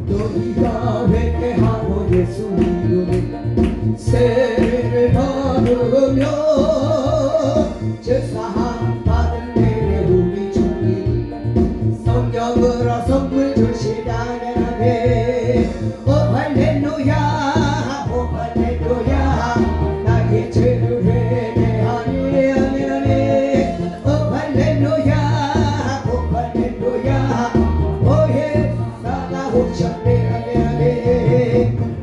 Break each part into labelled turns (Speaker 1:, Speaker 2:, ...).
Speaker 1: 너희가 회개하고 예수 이름에 세례를 받으며 제사함 받은 내내 우리 주님 성령으로 선물 주시다네. 오 할렐루야 오 할렐루야 나의 죄를 회개하니 아멘. 오 할렐루야 오 할렐루야 오해 나가 오셨네 아멘.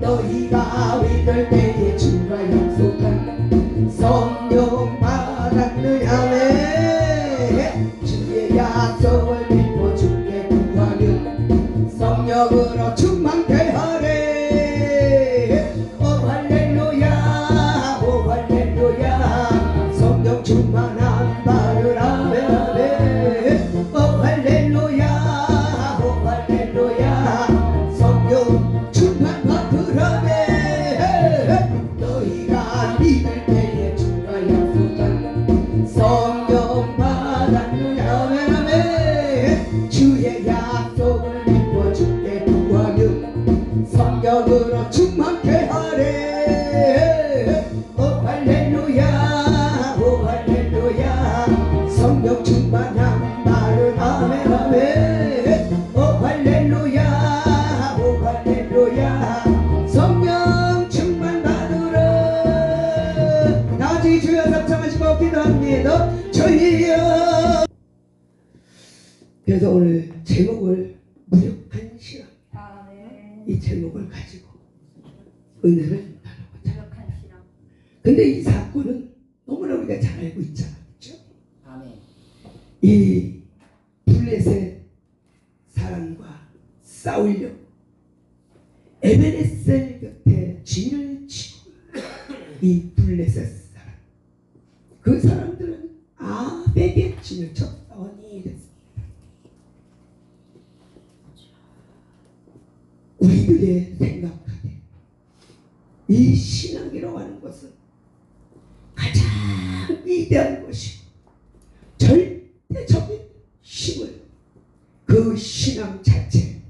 Speaker 1: 너희가 믿을 때에 주가 약속한 성령 받았느냐 아멘. 주의 약속을 믿고 주께 구하면 성령으로 충만케 하래. 오 할렐루야 오 할렐루야 성령 충만함 받으라 아멘. 오 할렐루야 오 할렐루야 성령 충만 받으라 아멘. 너희가 믿을 때에 주가 약속한 성령 받았느냐 아멘 아멘. 주의 약속을 믿고 주께 구하면 성령으로 충만케 하래. 오 할렐루야 오 할렐루야 성령 충만함 말을 아멘 아멘. 오 할렐루야 오 할렐루야 성령 충만 받으라. 다같이 주여 합창하시고 기도합니다. 주여. 그래서 오늘 제목을 무력한 신앙, 이 제목을 가지고 은혜를 나누고자. 근데 이 사건은 너무나 우리가 잘 알고 있잖아, 그렇죠? 이 블레셋 사람과 싸우려 에베네셀 곁에 진을 치고 이 블레셋 사람, 그 사람들은 아벡의 진을 쳤더니 이랬습니다. 우리들의 생각하되 이 신앙이라고 하는 것은 가장 위대한 것이 절대적인 힘을 그 신앙 자체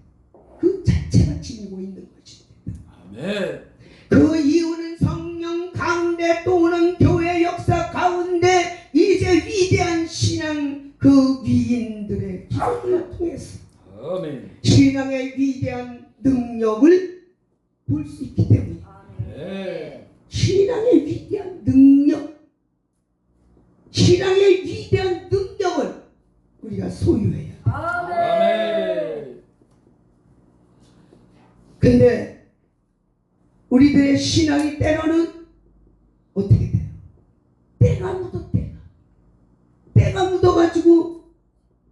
Speaker 1: 그 자체가 지니고 있는 것입니다.
Speaker 2: 아멘.
Speaker 1: 그 이유는 성령 가운데 또 오는 교회 역사 가운데 이제 위대한 신앙 그 위인들의 기도를 통해서
Speaker 2: 아멘.
Speaker 1: 신앙의 위대한 능력을 볼 수 있기 때문입니다.
Speaker 2: 네.
Speaker 1: 신앙의 위대한 능력, 신앙의 위대한 능력을 우리가 소유해야 합니다.
Speaker 2: 아멘.
Speaker 1: 근데 우리들의 신앙이 때로는 어떻게 돼요? 때가 묻어, 때가 묻어가지고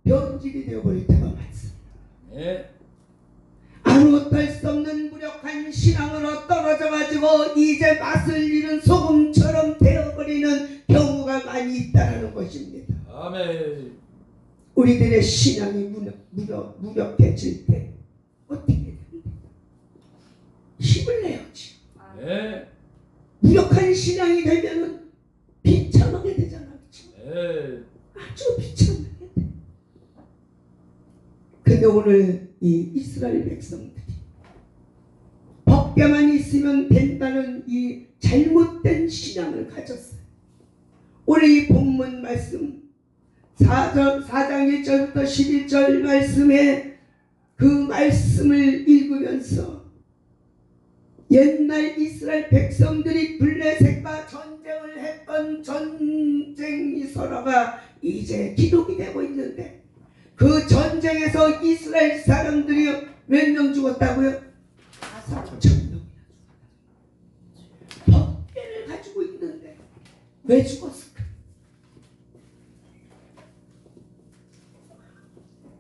Speaker 1: 변질이 되어버릴 때가 많습니다.
Speaker 2: 네.
Speaker 1: 아무것도 할 수 없는 무력한 신앙으로 떨어져가지고 이제 맛을 잃은 소금처럼 되어버리는 경우가 많이 있다는 것입니다.
Speaker 2: 아멘.
Speaker 1: 우리들의 신앙이 무력해질 때 어떻게 됩니까? 힘을 내야지.
Speaker 2: 네.
Speaker 1: 무력한 신앙이 되면은 비참하게 되잖아.
Speaker 2: 네.
Speaker 1: 아주 비참하게 돼. 근데 오늘 이 이스라엘 백성들이 법궤만 있으면 된다는 이 잘못된 신앙을 가졌어요. 오늘 이 본문 말씀 4장 1절부터 11절 말씀에 그 말씀을 읽으면서 옛날 이스라엘 백성들이 블레셋과 전쟁을 했던 전쟁이 서로가 이제 기록이 되고 있는데 그 전쟁에서 이스라엘 사람들이 몇 명 죽었다고요? 4,000명이나 죽었다. 법궤를 가지고 있는데 왜 죽었을까?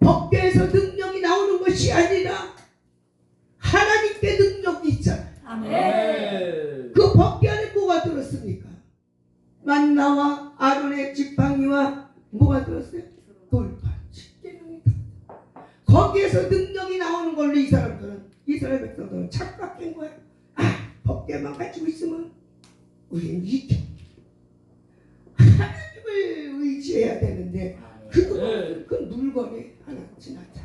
Speaker 1: 법궤에서 능력이 나오는 것이 아니라 하나님께 능력이 있잖아요.
Speaker 2: 아멘.
Speaker 1: 그 법궤 안에 뭐가 들었습니까? 만나와 아론의 지팡이와 뭐가 들었어요? 돌판 10계명이 다. 거기에서 능력이 나오는 걸로 이 사람들은, 이스라엘 백성들은 착각한 거예요. 아, 법궤만 가지고 있으면 우리는 이겨. 하나님을 의지해야 되는데 그건 물건이 하나 지나자.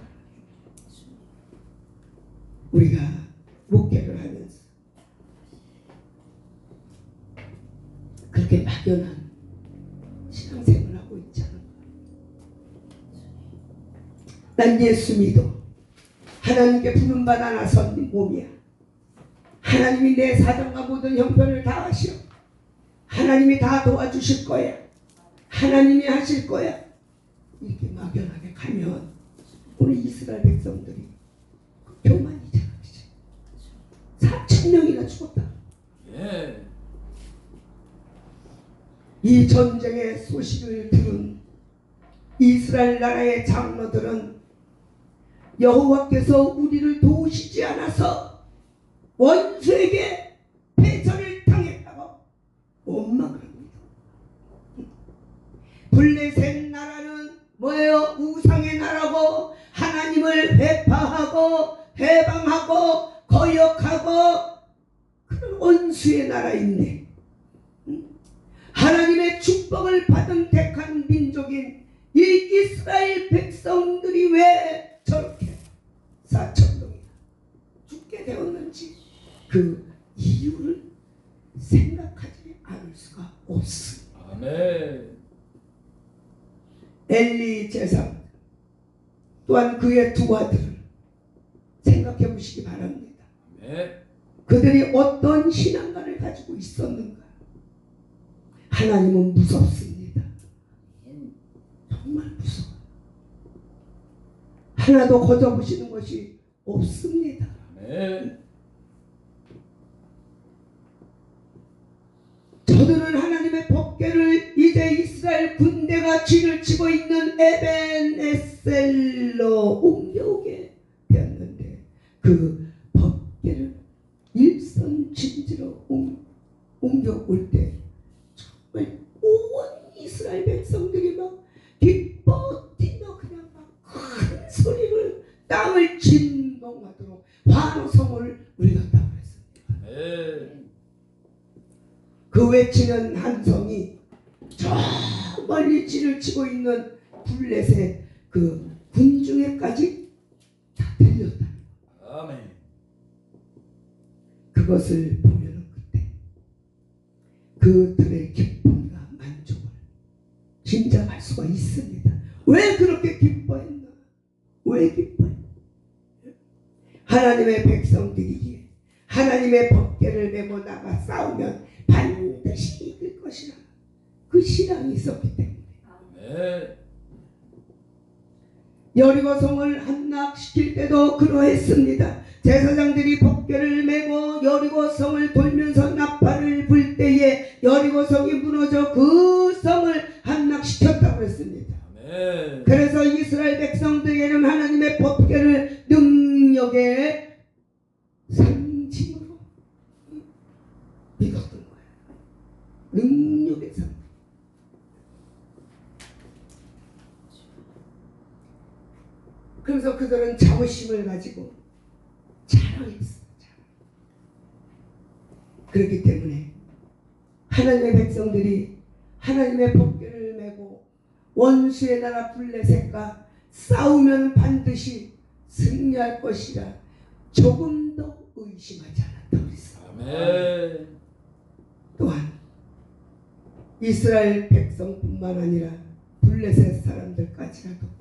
Speaker 1: 우리가 목회를 하면서 그렇게 막연한 신앙생활을 하고 있잖아. 난 예수 믿어. 하나님께 부름받아 나선 몸이야. 하나님이 내 사정과 모든 형편을 다 아시오. 하나님이 다 도와주실 거야. 하나님이 하실 거야. 이렇게 막연하게 가면 우리 이스라엘 백성들이 교만이잖아. 4,000명이나 죽었다.
Speaker 2: 예.
Speaker 1: 이 전쟁의 소식을 들은 이스라엘 나라의 장로들은 여호와께서 우리를 도우시지 않아서 원수에게 패전을 당했다고 원망을 합니다. 블레셋 나라는 뭐예요? 우상의 나라고 하나님을 회파하고 해방하고 거역하고 그런 원수의 나라인데 하나님의 축복을 받은 택한 민족인 이 이스라엘 백성들이 왜 저렇게 4,000명이나 죽게 되었는지 그 이유를 생각하지 않을 수가 없습니다.
Speaker 2: 아멘.
Speaker 1: 엘리 제사장 또한 그의 두 아들을 생각해 보시기 바랍니다.
Speaker 2: 아멘.
Speaker 1: 그들이 어떤 신앙관을 가지고 있었는가? 하나님은 무섭습니다. 정말 무서워요. 하나도 거저보시는 것이 없습니다.
Speaker 2: 아멘.
Speaker 1: 저들은 하나님의 법궤를 이제 이스라엘 군대가 쥐를 치고 있는 에벤에셀로 옮겨오게 되었는데 그 법궤를 일선진지로 옮겨올 때 정말 온 이스라엘 백성들이 막 기뻐 뛰며 그냥 막 큰 소리를 땅을 진동하도록 환호성을 울렸다고 했습니다.
Speaker 2: 아멘.
Speaker 1: 그 외치는 함성이 저 멀리 쥐를 치고 있는 블레셋 그 군중에까지 다 들렸다.
Speaker 2: 아멘.
Speaker 1: 그것을 보면 그때 그들의 기쁨과 만족을 짐작할 수가 있습니다. 왜 그렇게 기뻐했나? 왜 기뻐했나? 하나님의 백성들이 하나님의 법궤를 메고 나가 싸우면 반드시 이길 것이라 그 신앙이 있었기 때문에
Speaker 2: 아멘.
Speaker 1: 여리고성을 함락시킬 때도 그러했습니다. 제사장들이 법궤를 메고 여리고성을 돌면서 나팔을 불 때에 여리고성이 무너져 그 성을 함락시켰다고 했습니다.
Speaker 2: 아멘.
Speaker 1: 그래서 이스라엘 백성들에게는 하나님의 법궤를 능력의 상징으로 믿었던 거예요. 능력의 상징. 그래서 그들은 자부심을 가지고 자랑했어요. 그렇기 때문에 하나님의 백성들이 하나님의 법궤를 메고 원수의 나라 블레셋과 싸우면 반드시 승리할 것이라 조금도 의심하지 않았다고 그랬어요.
Speaker 2: 아멘.
Speaker 1: 또한 이스라엘 백성뿐만 아니라 블레셋 사람들까지라도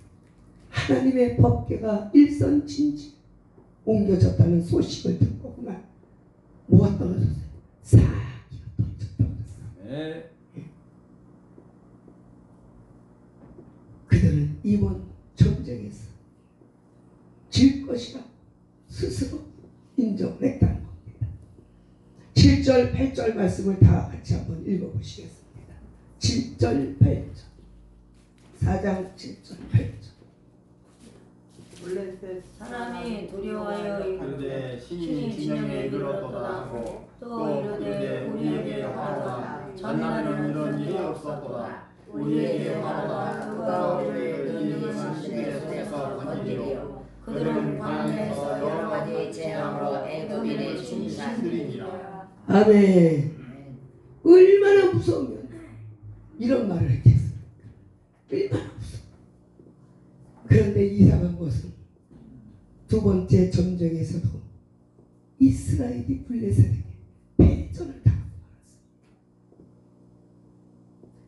Speaker 1: 하나님의 법궤가 일선진지 옮겨졌다는 소식을 듣고 그만 뭐가 떨어졌어요? 사기가 떨어졌다고 그랬어요.
Speaker 2: 아멘.
Speaker 1: 그들은 이번 전쟁에서 질 것이라 스스로 인정했다는 겁니다. 7절 8절 말씀을 다 같이 한번 읽어보시겠습니다. 7절 8절 4장 7절 8절
Speaker 3: 블레셋
Speaker 4: 사람이 두려워하여
Speaker 3: 이르되 신이 진영에 이르렀도다 하고
Speaker 4: 또 이르되 우리에게 하도다
Speaker 3: 전날에는 이런 일이 없었도다. 우리에게 하도다. 그가 우리를 능력한 신의 손에서 건지리오. 그들은 광야에서 여러 가지 재앙으로 애굽인의 신들이니라.
Speaker 1: 아멘. 얼마나 무서우면 이런 말을 했겠어요. 얼마나 무서워. 그런데 이상한 것은 두 번째 전쟁에서도 이스라엘이 블레셋에게 패전을 당하고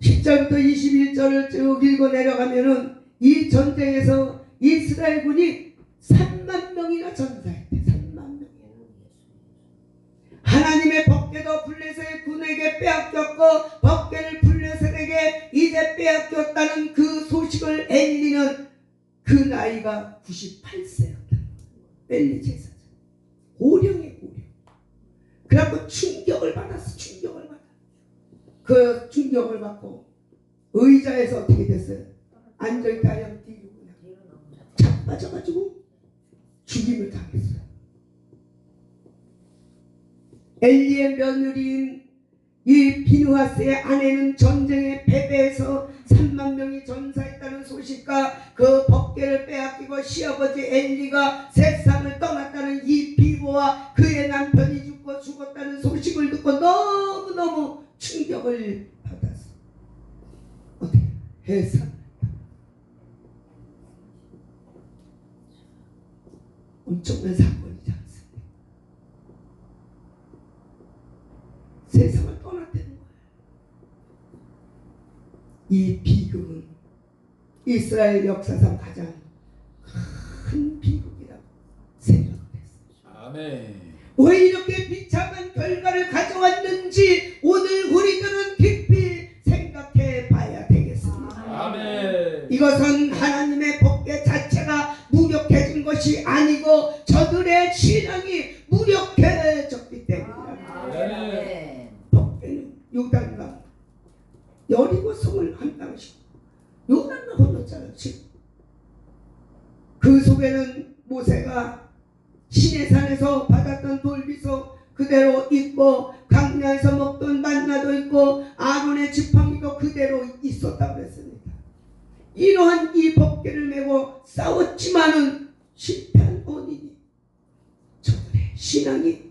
Speaker 1: 말았어요. 10절부터 21절을 쭉 읽고 내려가면은 이 전쟁에서 이스라엘군이 3만 명이나 전사했대. 3만 명이나. 하나님의 법궤도 블레셋 군에게 빼앗겼고 법궤를 블레셋에게 이제 빼앗겼다는 그 소식을 엘리는 그 나이가 98세였다. 엘리 제사장. 고령의 고령. 그래갖고 충격을 받았어. 충격을 받아. 그 충격을 받고 의자에서 어떻게 됐어요? 앉아있다 그냥 뒤로 그냥 자빠져가지고 죽임을 당했어요. 엘리의 며느리인 이 비누하스의 아내는 전쟁에 패배해서 3만 명이 전사했다는 소식과 그 법궤를 빼앗기고 시아버지 엘리가 세상을 떠났다는 이 비보와 그의 남편이 죽었다는 소식을 듣고 너무너무 충격을 받았어. 어떻게 해산 엄청난 사건이지 않습니까? 세상을 떠났다는 거예요. 이 비극은 이스라엘 역사상 가장 큰 비극이라고 생각했어요.
Speaker 2: 아멘.
Speaker 1: 왜 이렇게 비참한 결과를 가져왔는지 오늘 우리들은 깊이 생각해 봐야 되겠습니다.
Speaker 2: 아멘.
Speaker 1: 이것은 하나님의 법궤 자체가 무력해진 것이 아니고 저들의 신앙이 무력해졌기 때문이다.
Speaker 2: 아멘.
Speaker 1: 법궤는 요단강 여리고성을 함당시고 요단강 건넜잖아요. 그 속에는 모세가 시내산에서 받았던 돌비소 그대로 있고 강야에서 먹던 만나도 있고 아론의 지팡이도 그대로 있었다고 그랬습니다. 이러한 이 법궤를 메고 싸웠지만은 실패한 원인이 저들의 신앙이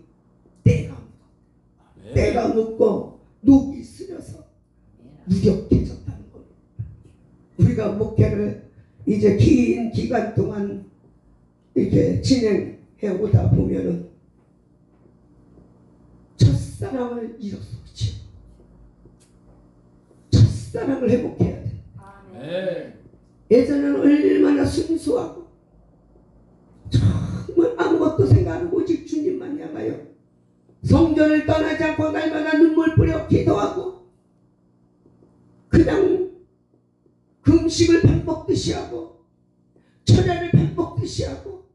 Speaker 1: 때가 묻고 녹이 쓰려서 무력해졌다는 겁니다. 우리가 목회를 이제 긴 기간 동안 이렇게 진행해 오다 보면은 첫사랑을 잃었어. 그렇죠? 첫사랑을 회복해야 돼.
Speaker 2: 아멘.
Speaker 1: 예전에는 얼마나 순수하고 정말 아무것도 생각 안 하고 오직 주님만 향하여 성전을 떠나지 않고 날마다 눈물 뿌려 기도하고 그냥 금식을 밥 먹듯이 하고 철야를 밥 먹듯이 하고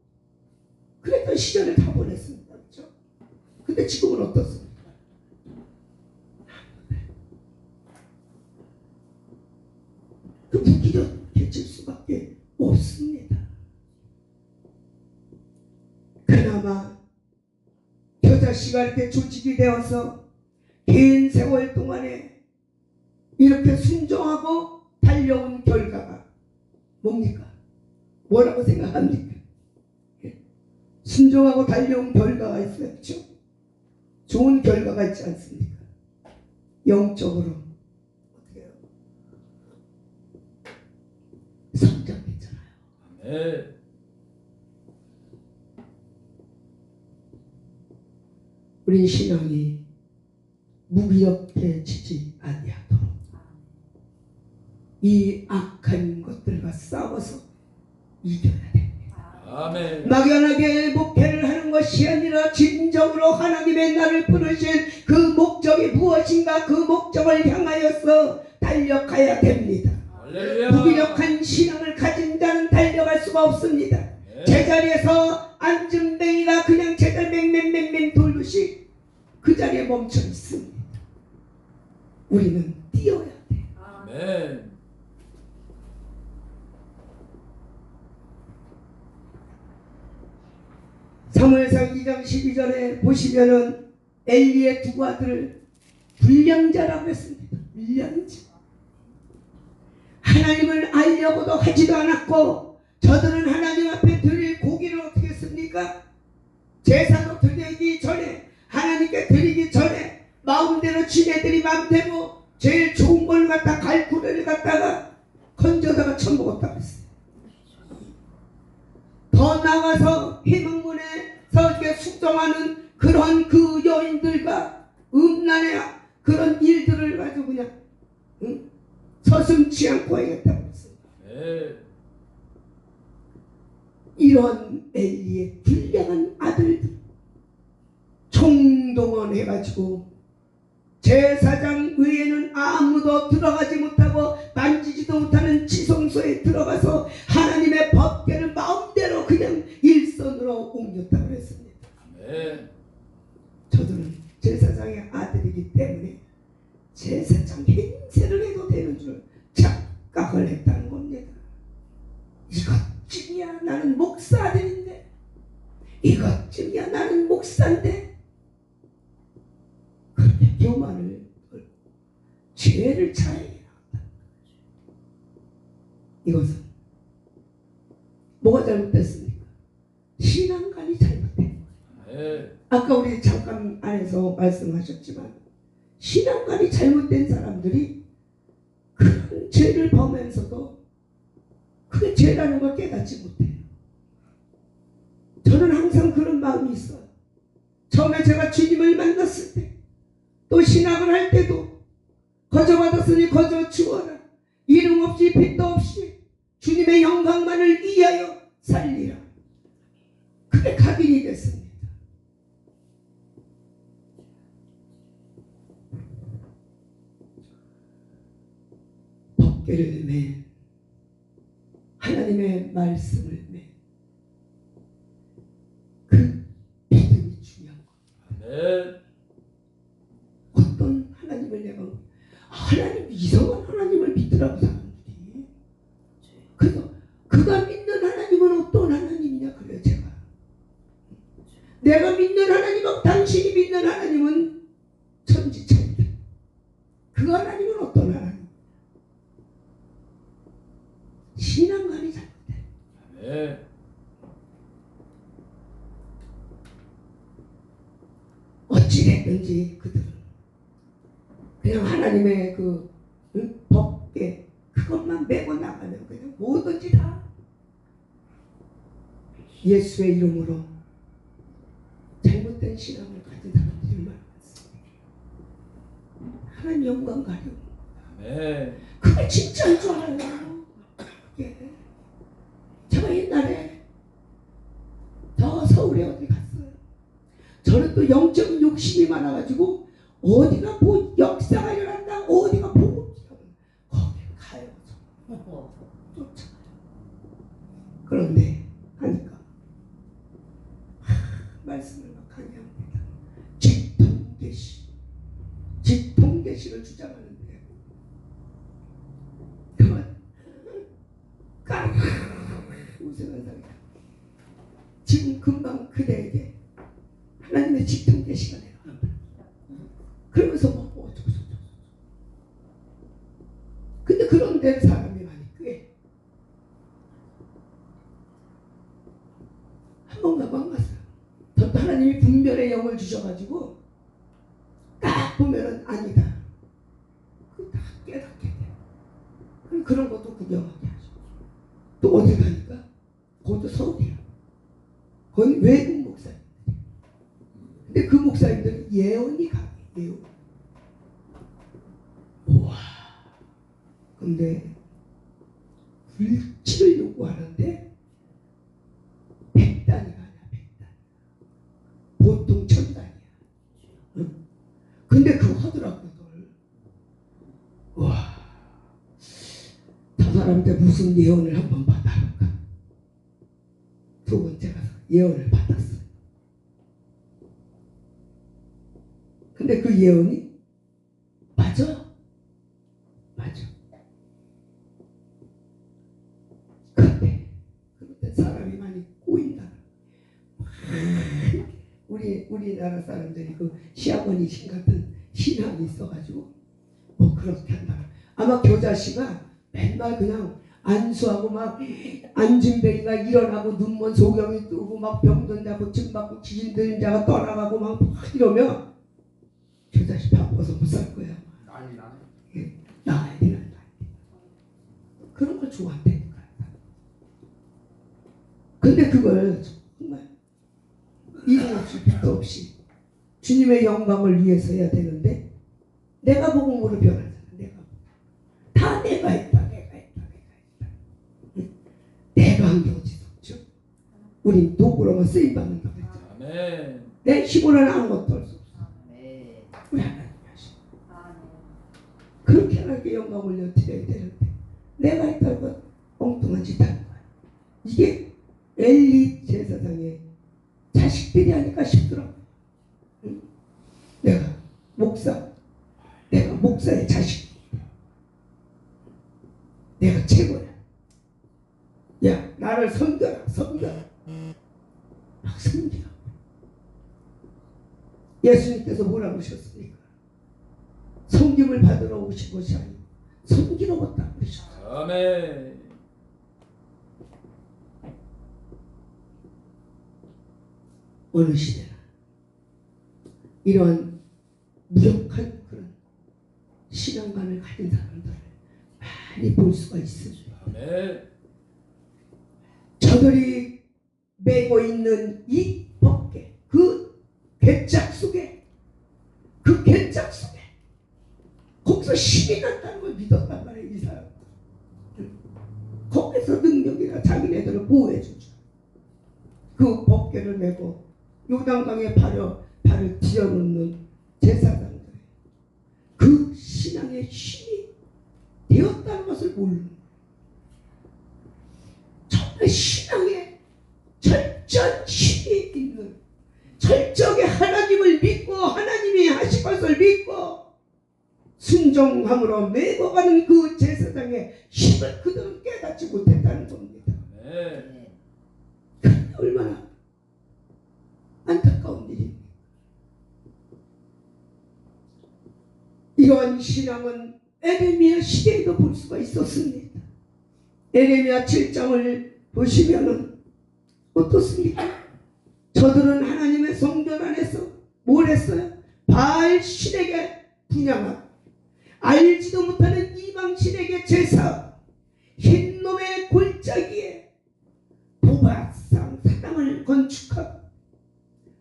Speaker 1: 그랬던 시절을 다 보냈습니다. 그렇죠? 근데 지금은 어떻습니까? 그 무기력해질 수밖에 없습니다. 그나마 겨자씨가 이렇게 조직이 되어서 긴 세월 동안에 이렇게 순종하고 달려온 결과가 뭡니까? 뭐라고 생각합니까? 순종하고 달려온 결과가 있어요. 그렇죠? 좋은 결과가 있지 않습니까? 영적으로 어떻게 해요? 성장했잖아요.
Speaker 2: 아멘.
Speaker 1: 우리 신앙이 무기력해지지 아니하도록 이 악한 것들과 싸워서 이겨야 됩니다.
Speaker 2: 아멘.
Speaker 1: 막연하게 목회를 하는 것이 아니라 진정으로 하나님의 나를 부르신 그 목적이 무엇인가 그 목적을 향하여서 달려가야 됩니다.
Speaker 2: 할렐루야.
Speaker 1: 무기력한 신앙을 가진 자는 달려갈 수가 없습니다.
Speaker 2: 네.
Speaker 1: 제자리에서 앉은 뱅이가 그냥 제자리 맹맹맹맹 돌듯이 그 자리에 멈춰 있습니다. 우리는 뛰어야 돼.
Speaker 2: 아멘.
Speaker 1: 사무엘상 2장 12절에 보시면은 엘리의 두 아들을 불량자라고 했습니다. 불량자. 하나님을 알려고도 하지도 않았고 저들은 하나님 앞에 드릴 고기를 어떻게 했습니까? 제사로 드리기 전에 하나님께 드리기 전에 마음대로 지네들이 마음대로 제일 좋은 걸 갖다 갈구레를 갖다가 건져다가 처먹었다고 했어요. 나가서 희망문에서 이렇게 숙정하는 그런 그 여인들과 음란의 그런 일들을 가지고 그냥 서슴지 않고 하겠다고 했습니다.
Speaker 2: 네.
Speaker 1: 이런 엘리의 불량한 아들들 총동원해가지고 제사장 외에는 아무도 들어가지 못하고 만지지도 못하는 지성소에 들어가서 하나님의 법궤를 마음대로 그냥 일선으로 옮겼다고 했습니다.
Speaker 2: 네.
Speaker 1: 저들은 제사장의 아들이기 때문에 제사장 행세를 해도 되는 줄 착각을 했다는 겁니다. 이것쯤이야 나는 목사 아들인데, 이것쯤이야 나는 목사인데, 그렇게 교만을 걸고 죄를 차에 나왔다. 이것은 뭐가 잘못됐습니까? 신앙관이 잘못된 거예요.
Speaker 2: 네.
Speaker 1: 아까 우리 잠깐 안에서 말씀하셨지만 신앙관이 잘못된 사람들이 그런 죄를 범하면서도 그게 죄라는 걸 깨닫지 못해요. 저는 항상 그런 마음이 있어요. 처음에 제가 주님을 만났을 때, 또 신학을 할 때도 거저 받았으니 거저 주어라, 이름 없이 빚도 없이 주님의 영광만을 위하여 살리라, 그게 각인이 됐습니다. 법궤를 맨 하나님의 말씀을 맨 그 믿음이 중요한 거예요.
Speaker 2: 네.
Speaker 1: 어떤 하나님을 내가 하나님 이상한 하나님을 믿더라고 사람들이. 그래서 그가 믿는 하나님은 어떤 하나님이냐 그래요. 내가 믿는 하나님하고 당신이 믿는 하나님은 천지차이다. 그 하나님은 어떤 하나님? 신앙관이 잘못돼.
Speaker 2: 네.
Speaker 1: 어찌됐든지 그들은 그냥 하나님의 그 법궤 그것만 메고 나가면 그냥 뭐든지 다 예수의 이름으로 잘못된 신앙을 가진 사람들이 얼마나 많습니다. 하나님 영광 가려고.
Speaker 2: 네.
Speaker 1: 그게 진짜인 줄 알아요. 그게. 제가 옛날에 저 서울에 어디 갔어요. 저는 또 영적인 욕심이 많아가지고 어디가 역사가 일어난다, 어디가 보고 거기 가요. 쫓아가요. 그런데 하니까 말씀을 막 강의합니다. 직통계시를 주장하는데 그만 깡 웃으면서 지금 금방 그대에게 하나님의 직통계시가 내려간다. 그러면서 뭐 어쩌고 저쩌고. 근데 그런 데 사람이 많이 꽤 한 번 가고 안 갔어요. 저도 하나님이 분별의 영을 주셔가지고 딱 보면은 아니다. 그 다 깨닫게 돼. 그럼 그런 것도 구경하게 하죠. 또 어디 가니까 거기도 서울이야. 거기 외국 목사님. 근데 그 목사님들은 예언이 강해. 예언. 우와. 근데 불치를 요구하는데 100단위가 아니야. 100단. 보통 1000단이야. 응? 근데 그거 하더라고요. 와. 저 사람한테 무슨 예언을 한번 받아볼까. 두 번째 가서 예언을 받았어요. 근데 그 예언이 맞아. 그때 사람이 많이 꼬인다. 우리나라 사람들이 그 시아버니신 같은 신앙이 있어가지고 뭐 그렇게 한다. 아마 교자씨가 맨날 그냥 안수하고 막 안진뱅이가 일어나고 눈먼 소경이 뜨고 막 병든 자 고침 받고 귀신 들린 자가 떠나가고 막 이러면 교자씨 바빠서 못 살 거야.
Speaker 3: 난리 나네.
Speaker 1: 예, 난리. 그런 걸 좋아한다니까. 그 근데 그걸 정말 이름 없이 빛도 없이 주님의 영광을 위해서 해야 되는데 내가 복음으로 변하잖아. 다 내가 했다. 내가 한 게 어디서 없죠? 우린 도구로만 쓰임받는다 그랬잖아.
Speaker 2: 아멘.
Speaker 1: 내 힘으로는 아무것도 할 수 없어. 우리 하나님 하시. 그렇게 하나님께 영광 올려드려야 되는데 내가 했다고 엉뚱한 짓 하는 거야. 이게 엘리 제사장의 자식들이 하니까 쉽더라고. 내가 목사의 자식, 내가 최고야. 야, 나를 섬겨라. 막 섬겨. 예수님께서 뭐라고 하셨습니까? 섬김을 받으러 오신 것이 아니고 섬기러 왔다고 그러셨어요.
Speaker 2: 아멘.
Speaker 1: 어느 시대나 이러한 무력한 그런 신앙관을 가진 사람들을 많이 볼 수가 있습니다.
Speaker 2: 아멘.
Speaker 1: 저들이 메고 있는 이 법계, 그 괴짝 속에 거기서 힘이 난다는 걸 믿었단 말이에요. 이 사람. 거기서 능력이라 자기네들을 보호해주죠. 그 법계를 메고 요단강에 발을 뒤어놓는 제사장들, 그 신앙의 힘이 되었다는 것을 모르는 거예요. 정말 신앙에 철저한 힘이 있는, 철저하게 하나님을 믿고 하나님이 하신 것을 믿고 순종함으로 메고 가는 그 제사장의 힘을 그들은 깨닫지 못했다는 겁니다.
Speaker 2: 아멘.
Speaker 1: 그게 얼마나 안타까운 일입니까? 이러한 신앙은 에레미야 시대에도 볼 수가 있었습니다. 에레미야 7장을 보시면은 어떻습니까? 저들은 하나님의 성전 안에서 뭘 했어요? 바알 신에게 분향하고 알지도 못하는 이방 신에게 제사, 흰놈의 골짜기에 도박상 사당을 건축하고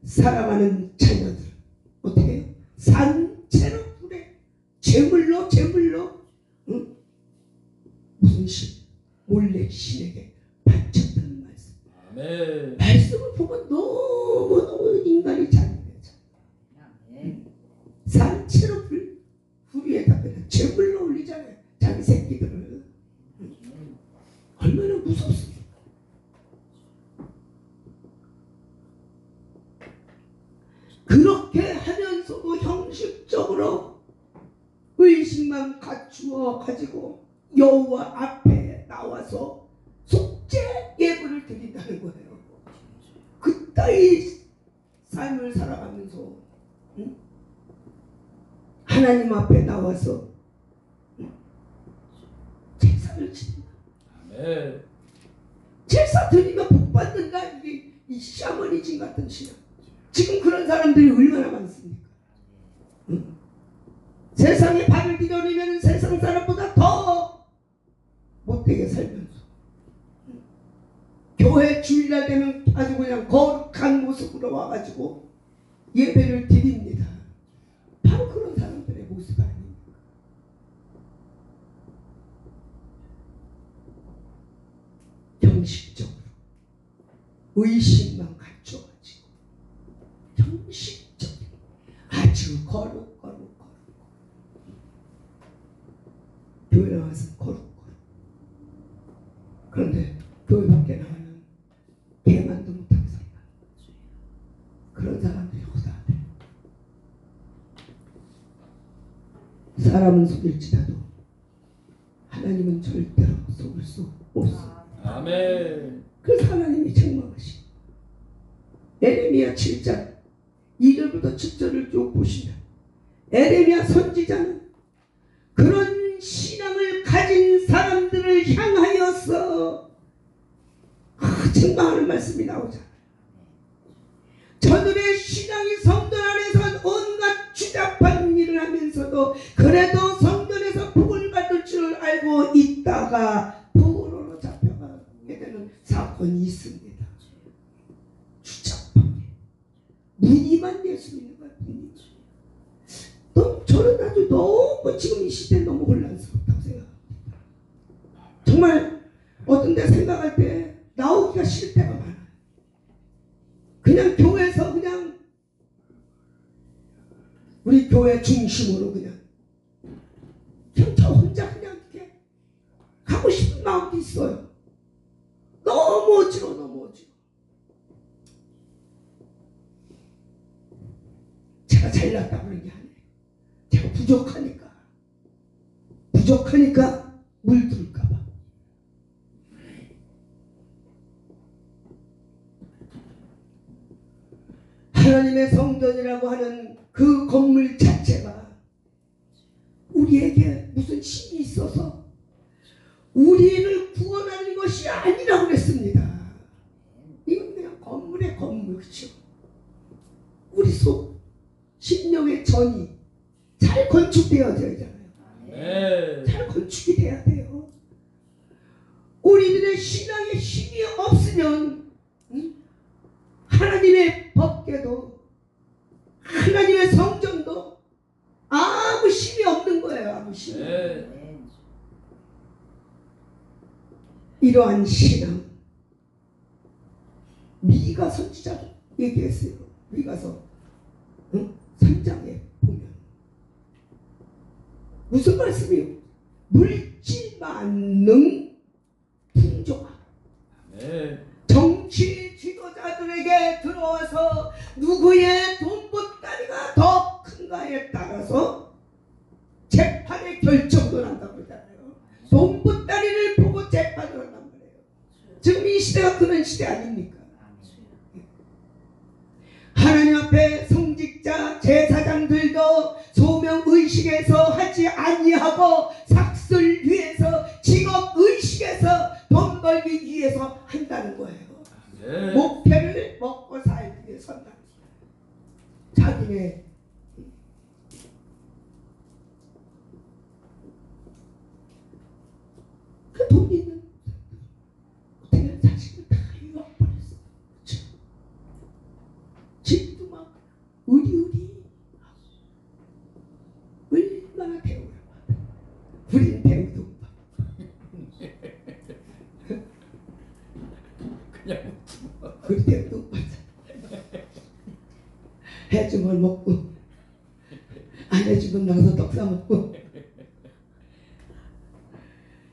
Speaker 1: 사랑하는 자녀들 어떻게 해요? 산채로 불에 제물로 응? 무슨 신? 몰래 신에게 바쳤다는 말씀.
Speaker 2: 아멘.
Speaker 1: 말씀을 보면 너무너무 인간이 잔인해져. 산채로 불 위에다 그냥 제물로 올리잖아요. 자기 새끼들을. 얼마나 무섭습니까? 그렇게 하면서도 형식적으로 의식만 갖추어 가지고 여호와 앞에 나와서 속죄 예물을 드린다는 거예요. 그따위 삶을 살아가면서 하나님 앞에 나와서 제사를 드린다.
Speaker 2: 아멘.
Speaker 1: 제사 드리면 복 받는다. 이게 이 샤머니즘 같은 신앙. 지금 그런 사람들이 얼마나 많습니까? 세상에 발을 디뎌내면 세상 사람보다 더 못되게 살면서 교회 주일날 되면 아주 그냥 거룩한 모습으로 와가지고 예배를 드립니다. 바로 그런 사람들의 모습 아닙니까? 형식적으로 의식만 갖춰가지고 형식적으로 아주 거룩 교회 나와서 거룩 그런데 교회 밖에 나가면 개만도 못하고 살아. 그런 사람들이 허다하대. 사람은 속일지라도 하나님은 절대로 속을 수 없습니다.
Speaker 2: 아멘.
Speaker 1: 그래서 하나님이 책망하시. 에레미야 7장 2절부터 7절을 쭉 보시면 에레미야 선지자는 그런 신앙을 가진 사람들을 향하여서 책망하는 말씀이 나오잖아요. 저들의 신앙이 성전 안에서 온갖 추잡한 일을 하면서도 그래도 성전에서 복을 받을 줄 알고 있다가 포로로 잡혀가게 되는 사건이 있습니다. 분이만 예수 믿는 거야. 분이. 저는 아주 너무 지금 이 시대에 너무 혼란스럽다고 생각합니다. 정말 어떤 데 생각할 때 나오기가 싫을 때가 많아요. 그냥 교회에서 그냥 우리 교회 중심으로 그냥 저 혼자 그냥 이렇게 가고 싶은 마음도 있어요. 너무 어지러워, 너무 어지러워. 제가 잘났다 그런 게 아니에요. 제가 부족하니까 물들을까 봐. 하나님의 성전이라고 하는 그 건물 자체가 우리에게 무슨 힘이 있어서 우리를 구원하는 것이 아니라고 그랬습니다. 이건 그냥 건물의 건물, 그렇죠? 우리 속 심령의 전이 잘 건축되어야 되잖아요.
Speaker 2: 네.
Speaker 1: 잘 건축이 돼야 돼요. 우리들의 신앙에 힘이 없으면 하나님의 법궤도 하나님의 성전도 아무 힘이 없는 거예요. 아무 힘이.
Speaker 2: 네.
Speaker 1: 이러한 신앙, 미가 선지자도 얘기했어요. 미가서 3장에 보면 무슨 말씀이요? 물질만능 풍족하다.
Speaker 2: 네.
Speaker 1: 정치 지도자들에게 들어와서 누구의 돈보따리가 더 큰가에 따라서 재판의 결정도 난다고 그러잖아요. 돈보따리를 보고 재판을 한단 말이에요. 지금 이 시대가 그런 시대 아닙니까? 하나님 앞에 성직자 제사장들도 소명의식에서 하지 아니하고 삭슬 위해서 직업의식에서 돈 벌기 위해서 한다는 거예요.
Speaker 2: 네.
Speaker 1: 목표를 먹고 살기 위해서 한다는 거예요. 자기네 그 돈 있는 어떻게 자식을 다 유학보냈어. 그렇죠? 집도 막 의리 얼마나 대우를 받아. 우리는 대우도 못 받아.
Speaker 2: 그냥
Speaker 1: 우리 대우도 못 받아. 해주면 먹고 안 해주면 나가서 떡 사 먹고.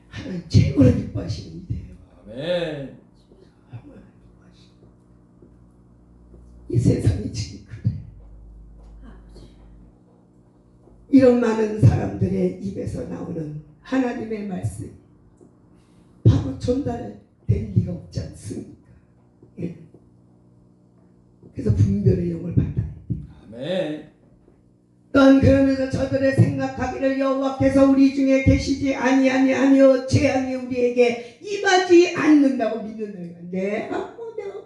Speaker 1: 하나님 최고로 기뻐하시는 일이에요.
Speaker 2: 아멘.
Speaker 1: 이 세상이 지금 그래. 이런 많은 사람들의 입에서 나오는 하나님의 말씀 바로 전달될 리가 없지 않습니까? 예. 그래서 분별의 영을 받아야 돼.
Speaker 2: 아멘.
Speaker 1: 또한 그러면서 저들의 생각하기를 여호와께서 우리 중에 계시지 아니하며 재앙이 우리에게 임하지 않는다고 믿는 거예요. 내가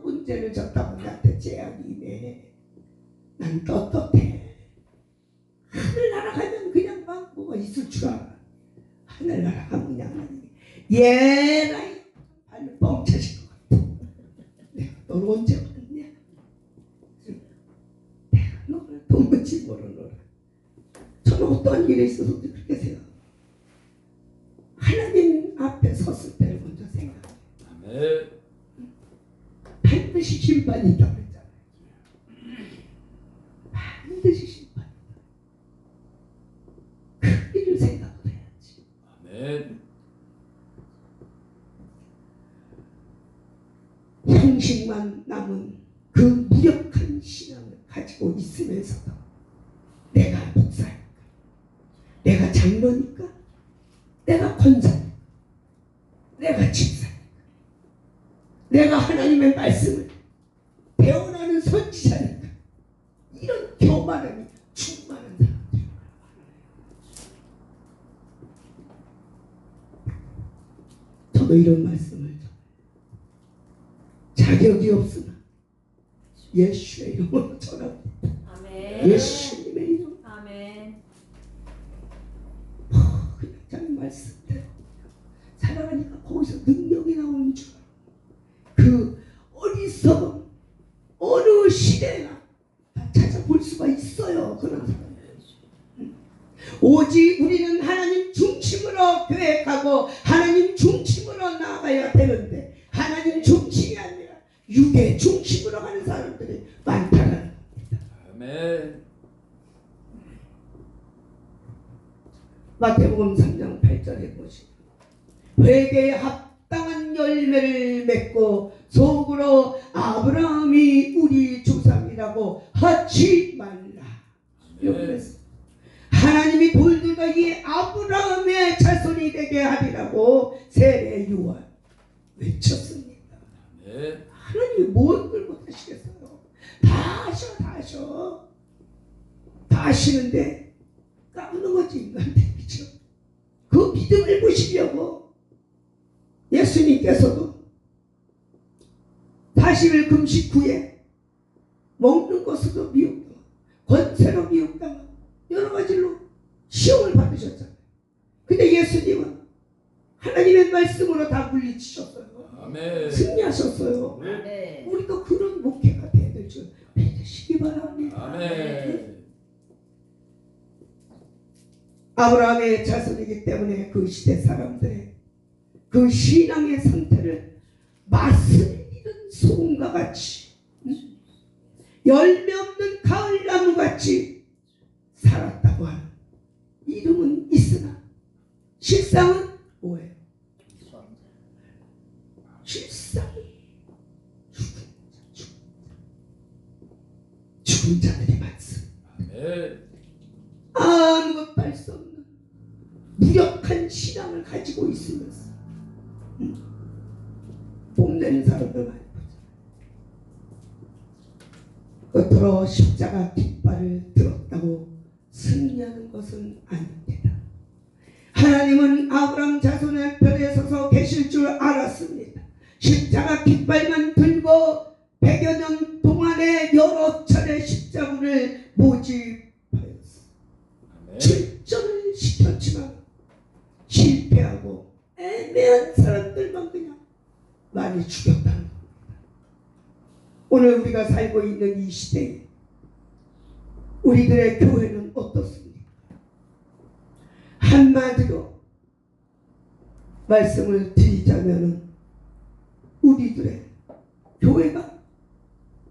Speaker 1: 문제를 졌다고 나한테 재앙이 임해. 난 떳떳해. 하늘 날아가면 그냥 막 뭐가 있을 줄 알아. 하늘 날아가면 그냥 하나님이 예라이 발을 뻥차실 것 같아. 내가 너를 언제 봤냐? 내가 너를 도무지 모르노라. 저는 어떠한 일에 있어서도 그렇게 생각해요. 하나님 앞에 섰을 때를 먼저 생각해요.
Speaker 2: 아멘.
Speaker 1: 반드시 심판이 있다고 했잖아요. 반드시 심판이 있다. 그 일을 생각을 해야지.
Speaker 2: 아멘.
Speaker 1: 형식만 남은 그 무력한 신앙을 가지고 있으면서도 내가 목사니까, 내가 장로니까, 내가 권사니까, 내가 집사니까, 내가 하나님의 말씀을 배워나는 선지자니까, 이런 교만함이 충만한 사람들이에요. 저도 이런 말씀을 자격이 없으나 예수의 이름으로 전합니다.
Speaker 4: 아멘.
Speaker 1: 예수님의 이름.
Speaker 4: 아멘.
Speaker 1: 그냥 자기 말씀대로 살아가니까 거기서 능력이 나오는 줄 알아. 그 어리석은 어느 시대나 다 고백하고 하나님 중심으로 나아가야 되는데 하나님 중심이 아니라 육의 중심으로 가는 사람들이 많다는 겁니다.
Speaker 2: 아멘.
Speaker 1: 마태복음 3장 8절에 보시면 회개에 합당한 열매를 맺고 속으로 아브라함이 우리 조상이라고 하지 말라. 그래서 하나님이 돌들과 이 아브라함의 자손이 되게 하리라고 세례 요한 외쳤습니다.
Speaker 2: 아멘.
Speaker 1: 하나님이 뭘 끌고 하시겠어요? 다 하셔, 다 하셔. 다 하시는데 까부는 거지 인간들. 그렇죠? 그 믿음을 보시려고 예수님께서도 40일 금식 후에 먹는 것으로 미혹당하고 권세로 미혹당하고 여러 가지로 시험을 받으셨잖아요. 근데 예수님은 하나님의 말씀으로 다 물리치셨어요.
Speaker 2: 아멘.
Speaker 1: 승리하셨어요.
Speaker 3: 네.
Speaker 1: 우리도 그런 목회가 되야 될 줄 믿으시기 바랍니다.
Speaker 2: 아멘.
Speaker 1: 아브라함의 자손이기 때문에 그 시대 사람들의 그 신앙의 상태를 맛을 잃은 소금과 같이 열매 없는 가을나무 같이 살았다고 하는 이름은 있으나 실상은 뭐예요? 실상은 죽은 자들이 많습니다.
Speaker 2: 아멘.
Speaker 1: 아무것도 할 수 없는 무력한 신앙을 가지고 있으면서 뽐내는 사람들 많이 보죠. 겉으로 십자가 깃발을 들었다고 승리하는 것은 아닙니다. 하나님은 아브라함 자손의 편에 서서 계실 줄 알았습니다. 십자가 깃발만 들고 100여 년 동안에 여러 차례 십자군을 모집하였습니다. 출전을 시켰지만 실패하고 애매한 사람들만 그냥 많이 죽였다는 겁니다. 오늘 우리가 살고 있는 이 시대에 우리들의 교회는 어떻습니까? 한마디로 말씀을 드리자면 우리들의 교회가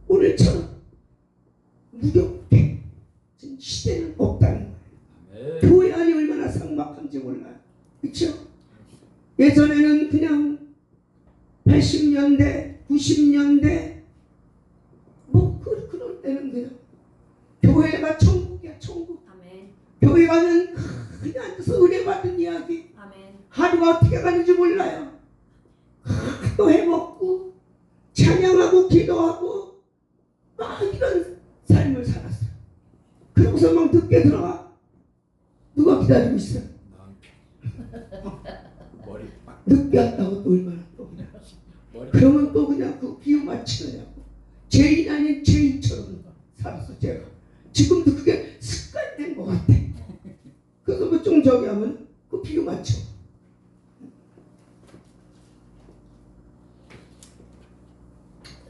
Speaker 1: 오늘처럼 무력해진 시대는 없다는 거예요. 교회 안이 얼마나 삭막한지 몰라요. 그렇죠? 예전에는 그냥 80년대, 90년대 뭐 그럴 때는 그냥 교회가 천국이야, 천국.
Speaker 4: 아멘.
Speaker 1: 교회 가면 그냥 앉아서 은혜 받은 이야기.
Speaker 4: 아멘.
Speaker 1: 하루가 어떻게 가는지 몰라요. 또 해먹고 찬양하고 기도하고 막 이런 삶을 살았어요. 그러고서 막 늦게 들어가. 누가 기다리고 있어요?
Speaker 2: 머리 빡.
Speaker 1: 늦게 왔다고 또 얼마나 또 그냥.
Speaker 2: 머리.
Speaker 1: 그러면 또 그냥 그 비유 맞추느냐고. 죄인 아닌 죄인처럼 살았어 제가. 지금도 그게 습관된 것 같아. 그래서 뭐 좀 저기 하면 그 비유 맞춰.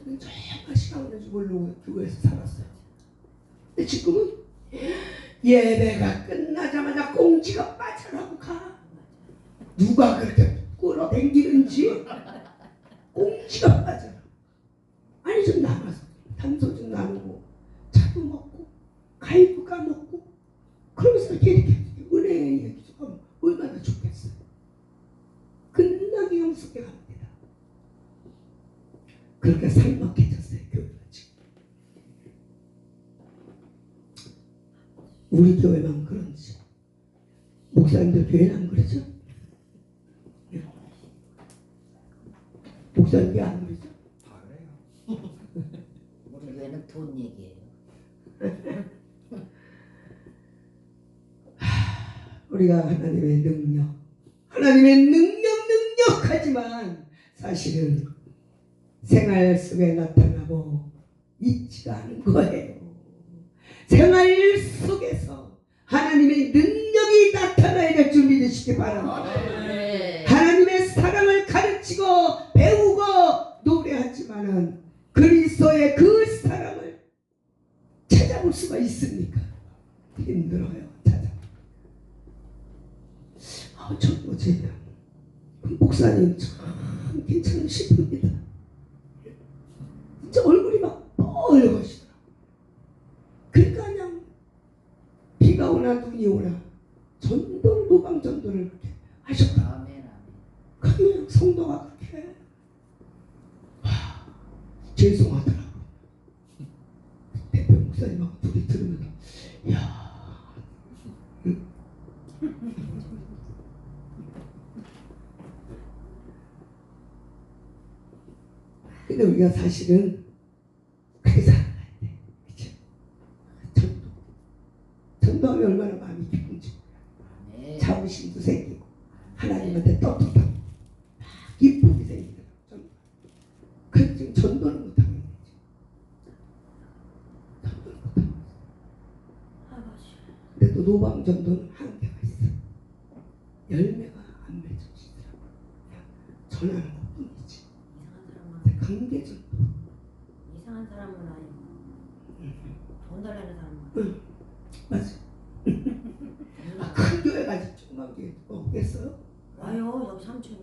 Speaker 1: 정말 시간 오는지 모르고 교회에서 살았어요. 근데 지금은 예배가 끝나자마자 꽁지가 빠져라고 가. 누가 그렇게 끌어당기는지 꽁지가 빠져. 아니 좀 나가서 담소 좀 나누고 차도 먹고 가위도 까먹고 그러면서 이렇게 은혜의 얘기 좀 하면 얼마나 좋겠어요. 끝나게 영숙해 갑니다. 그렇게 살막해졌어요 교회가 지금. 우리 교회만 그런지 목사님들 교회는 안 그러죠? 목사님이 안 그러죠?
Speaker 2: 다 그래요.
Speaker 3: 우리 교회는 돈 얘기예요.
Speaker 1: 우리가 하나님의 능력하지만 사실은 생활 속에 나타나고 있지가 않은 거예요. 생활 속에서 하나님의 능력이 나타나야 될 줄 믿으시기 바랍니다.
Speaker 3: 네.
Speaker 1: 하나님의 사랑을 가르치고 배우고 노래하지만은 그리스도의 그 사랑을 찾아볼 수가 있습니까? 힘들어요. 찾아. 전도제야. 목사님 참 괜찮으신 분이다. 진짜 얼굴이 막 뻘거시더라. 그러니까 그냥 비가 오나 눈이 오나 전도를 노방 전도를 그렇게 하셨다.
Speaker 3: 아멘. 아멘.
Speaker 1: 그냥 성도가 그렇게 죄송하더라고. 대표 목사님하고 둘이 들으면서 야. 근데 우리가 사실은 그렇게 살아가야 돼. 그치? 전도하면 얼마나 마음이 기쁜지.
Speaker 3: 아멘.
Speaker 1: 자부심도 생기고 하나님한테 떳떳하고 기쁨이 생기더라고. 그래서 지금 전도는 못하고 있는 거지. 전도는 못하고 있어. 근데 또 노방 전도는 한계가 있어. 열매가 안 맺어지더라고. 그냥 전하는 것뿐이지. 관계 전도.
Speaker 4: 이상한 사람은 아니고 돈 달라는 사람은
Speaker 1: 응, 맞아. 큰 교회 가지 조그만 교회 없겠어요?
Speaker 4: 와요. 여기 3층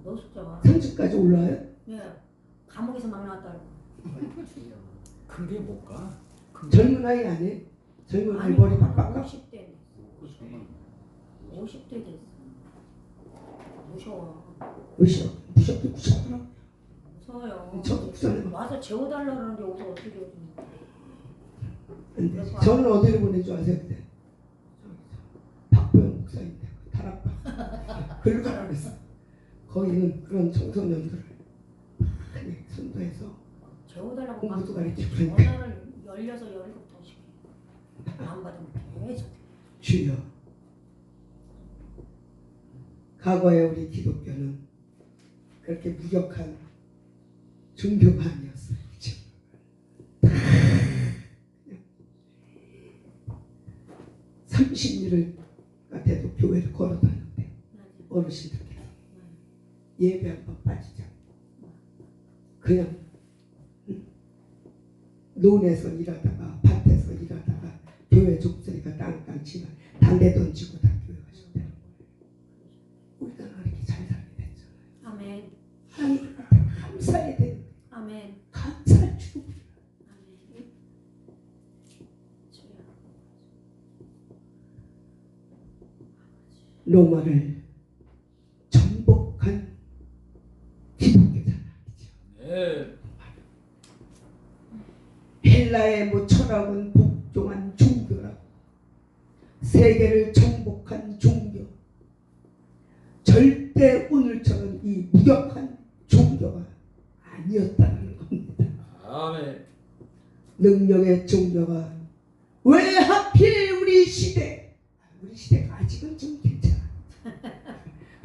Speaker 4: 노숙자가
Speaker 1: 3층까지 올라와요?
Speaker 4: 네 감옥에서 막 나왔다고.
Speaker 2: 큰 게 못 가.
Speaker 1: 젊은 아이 아니에요? 젊은 아이 머리 빡빡
Speaker 4: 50대 50대 됐어. 무서워.
Speaker 1: 무섭게 무섭더라고.
Speaker 4: 무서워요.
Speaker 1: 저도 부산에
Speaker 4: 와서 재워달라 그러는데 여기서 어떻게 해주냐.
Speaker 1: 저는 어디를 보낸 줄 아세요 그때? 박보영 목사인데 다락방 글로 가라 그랬어. 거기는 그런 청소년들을 많이 선도해서
Speaker 4: 재워달라고
Speaker 1: 공부도
Speaker 4: 막
Speaker 1: 가르치고 그러니까
Speaker 4: 전화를 열려서 17통씩 안 받으면 계속.
Speaker 1: 주여. 과거에 우리 기독교는 그렇게 무력한 종교가 아니었어요. 그렇죠? 30일을 돼도 교회를 걸어다녔대. 어르신들께서 예배 한 번 빠지지 않고 그냥 논에서 일하다가 밭에서 일하다가 교회 족쇄가 땅땅 치면 담배 던지고 다 교회 가셨대요. 우리나라 이렇게 잘 살게 됐잖아요.
Speaker 4: 아멘.
Speaker 1: 하나님한테 감사해야 되는데
Speaker 4: 아멘.
Speaker 1: 감사할 줄 몰라.
Speaker 4: 아멘. 주여.
Speaker 1: 로마를 정복한 기독교잖아.
Speaker 2: 네.
Speaker 1: 헬라의 뭐 철학은 복종한 종교라고. 세계를 정복한 종교. 절대 오늘처럼 이 무력한 종교가 아니었다는 겁니다.
Speaker 2: 아멘.
Speaker 1: 능력의 종교가 왜 하필 우리 시대가 아직은 좀 괜찮아.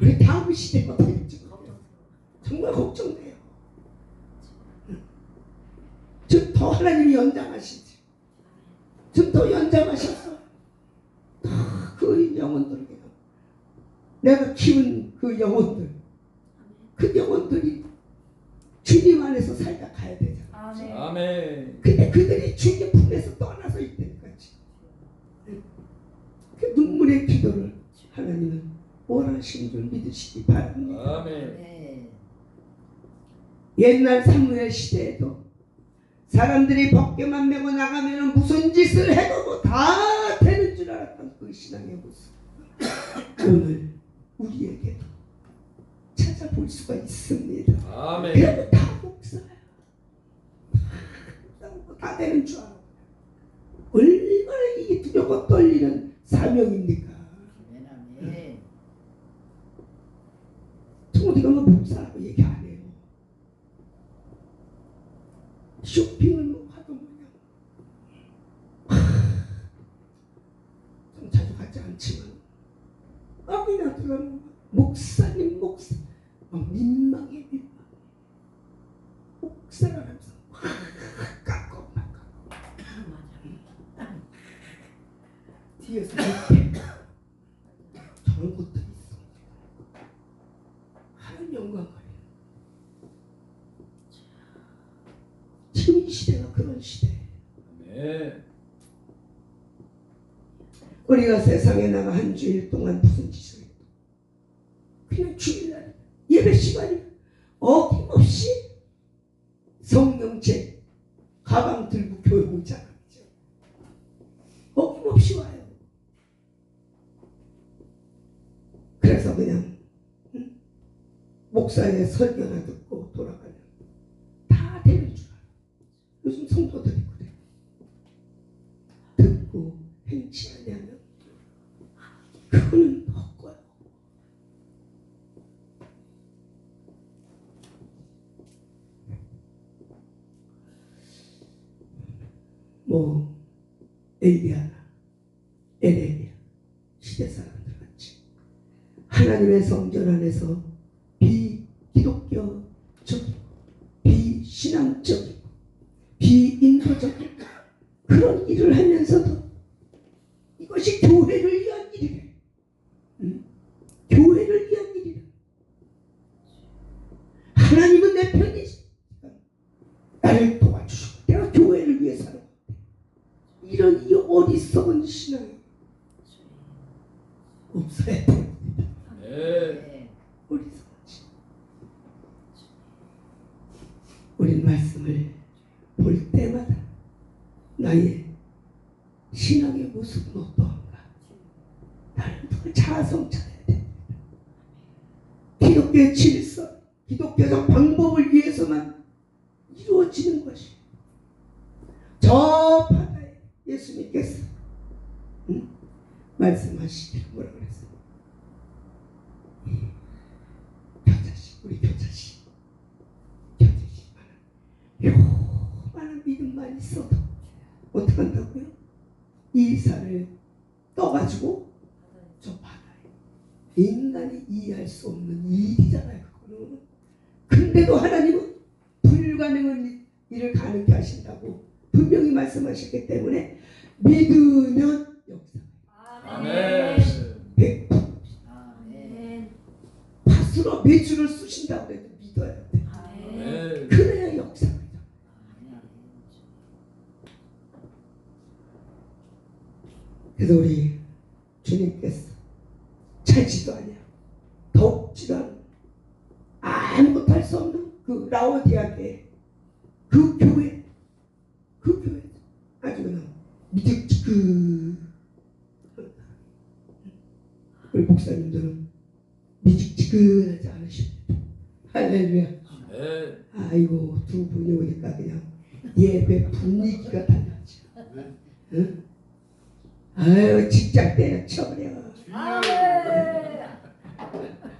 Speaker 1: 우리 다음 시대가 더 걱정. 정말 걱정돼요. 좀 더 하나님이 연장하시지. 좀 더 연장하셔서 그 어린 영혼들 그냥 내가 키운 그 영혼들, 그 영혼들이 주님 안에서 살다 가야 되잖아.
Speaker 4: 아멘.
Speaker 2: 아멘.
Speaker 1: 근데 그들이 주님 품에서 떠나서 있다니까 지금. 그 눈물의 기도를 하나님은 원하시는 줄 믿으시기 바랍니다.
Speaker 2: 아멘.
Speaker 3: 네.
Speaker 1: 옛날 사무엘 시대에도 사람들이 벗개만 메고 나가면 무슨 짓을 해도 뭐 다 되는 줄 알았던 그 신앙의 모습 오늘 우리에게도 찾아볼 수가 있습니다.
Speaker 2: 아멘.
Speaker 1: 그래도 다 목사야. 다 되는 줄 알아. 얼마나 이게 두렵고 떨리는 사명입니까?
Speaker 3: 아멘. 아멘.
Speaker 1: 저 어디 가면 목사라고 얘기 안 해요. 쇼핑을 뭐 하도 그냥 좀 자주 가지 않지만 어디나 들어가면 목사님 막 민망해. 목사라면서 깎고 뒤에서 이렇게 저런 것들이 있어. 하나님 영광을. 지금 이 시대가 그런 시대.
Speaker 2: 아멘.
Speaker 1: 우리가 세상에 나가 한 주일 동안 무슨 짓을 해도 그냥 주일날 예배 시간이 어김없이 성령책 가방 들고 교회 오잖아. 어김없이 와요. 그래서 그냥 목사의 설교나 듣고 돌아가면 다 되는 줄 알아. 요즘 성도들이 그래. 듣고 행치하냐면 그거는 헛거야. 뭐 엘리야나 에레미야 시대 사람들 같이 하나님의 성전 안에서 비기독교적, 비신앙적, 비인도적 그런 일을 하면서도 이것이 교회를 위한 일이래. 교회를 위한 일이래. 하나님은 내 편이지. 나를 도와주시고 내가 교회를 위해 살아. 이런 이 어리석은 신앙이 없어야 돼.
Speaker 2: 네.
Speaker 1: 어리석은 신앙. 우린 말씀을 볼 때마다 나의 신앙의 모습은 어떠한가? 나는 누가 자아성찰해야 돼. 기독교의 질서, 기독교적 방법을 위해서만 이루어지는 것이 저 바다에 예수님께서 말씀하시기를 뭐라 그랬어요? 겨자씨, 우리 겨자씨 요만한 믿음만 있어도 어떻게 한다고요? 이 산을 떠가지고 저 바다에 인간이 이해할 수 없는 일이잖아요. 그거는. 근데도 하나님은 불가능한 일을 가능케 하신다고 분명히 말씀하셨기 때문에 믿으면 역사.
Speaker 2: 아멘.
Speaker 1: 100%
Speaker 3: 아멘.
Speaker 1: 밭으로 매주를 쑤신다고 해도 믿어야 돼.
Speaker 2: 아멘.
Speaker 1: 그래야 역사가. 그래서 우리 주님께서 차지도 아니야, 덥지도 않아, 아무것도 할 수 없는 그 라오디아계 그 교회 아주 그냥 미직지근. 우리 목사님들은 미직지근하지 않으십니다. 할렐루야.
Speaker 2: 네.
Speaker 1: 아이고 두 분이 오니까 그냥 예배 분위기가 달라져. 응? 아유 직장 때는 쳐버려.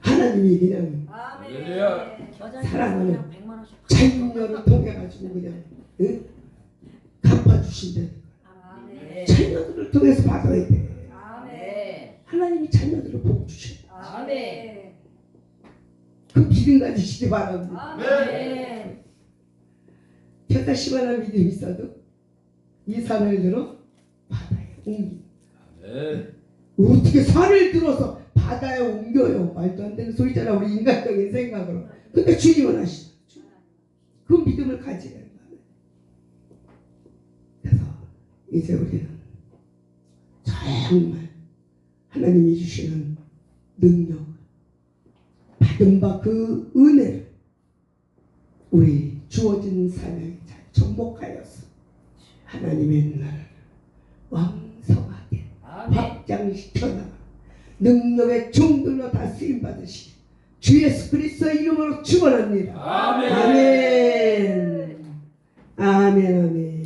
Speaker 1: 하나님이 그냥
Speaker 2: 할렐루야.
Speaker 1: 사랑하는 자녀를 통해 가지고 그냥 응? 갚아주신다니까. 자녀들을 통해서 받아야 돼. 하나님이 자녀들을 복 주셔. 그 믿음 가지시기 바랍니다. 겨자씨만한 믿음이 있어도 이 산을 들어 바다에 옮깁니다.
Speaker 2: 네.
Speaker 1: 어떻게 산을 들어서 바다에 옮겨요? 말도 안 되는 소리잖아, 우리 인간적인 생각으로. 근데 주님은 하시죠. 그 믿음을 가지려는 거예요. 그래서 이제 우리는 정말 하나님이 주시는 능력, 받은 바 그 은혜를 우리 주어진 사명에 잘 접목하여서 하나님의 나라를 왕성하게 확장시켜 나가 능력의 종들로 다 쓰임 받으시 주 예수 그리스도의 이름으로 축원합니다.
Speaker 2: 아멘.
Speaker 1: 아멘. 아멘. 아멘.